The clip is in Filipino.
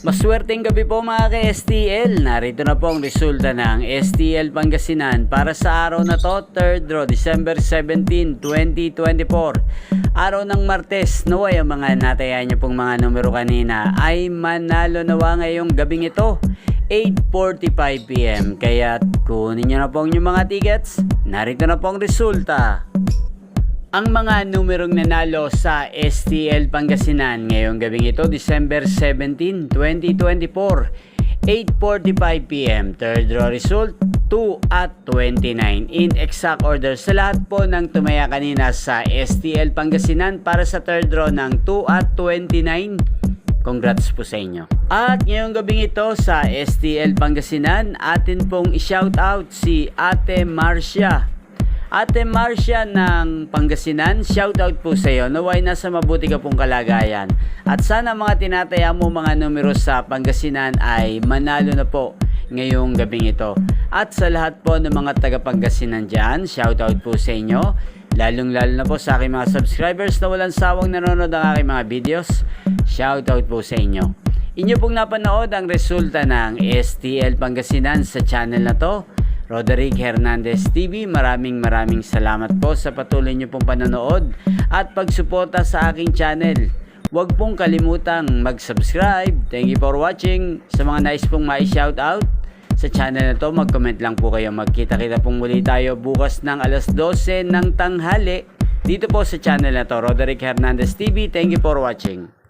Maswerteng gabi po mga ka-STL. Narito na po ang resulta ng STL Pangasinan para sa araw na to, 3rd draw, December 17, 2024. Araw ng Martes, naway ang mga natayan niyo pong mga numero kanina ay manalo nawa ngayong gabing ito, 8:45 PM. Kaya kunin niyo na po ang inyong mga tickets. Narito na po ang resulta. Ang mga numerong nanalo sa STL Pangasinan ngayong gabing ito, December 17, 2024, 8:45 PM. Third draw result, 2 at 29. In exact order sa lahat po ng tumaya kanina sa STL Pangasinan para sa third draw ng 2 at 29. Congrats po sa inyo. At ngayong gabing ito sa STL Pangasinan, atin pong i-shoutout si Ate Marcia. Ate Marcia ng Pangasinan, shoutout po sa iyo. Naway nasa mabuti ka pong kalagayan. At sana mga tinataya mo mga numero sa Pangasinan ay manalo na po ngayong gabing ito. At sa lahat po ng mga taga Pangasinan dyan, shoutout po sa inyo. Lalong-lalo na po sa aking mga subscribers na walang sawang nanonood ng aking mga videos. Shoutout po sa inyo. Inyo pong napanood ang resulta ng STL Pangasinan sa channel na to, Roderick Hernandez TV. Maraming salamat po sa patuloy niyo pong panonood at pagsuporta sa aking channel. Huwag pong kalimutang mag-subscribe. Thank you for watching. Sa mga nais pong ma-shoutout sa channel na to, mag-comment lang po kayo. Magkita-kita pong muli tayo bukas ng alas 12 ng tanghali dito po sa channel na to, Roderick Hernandez TV. Thank you for watching.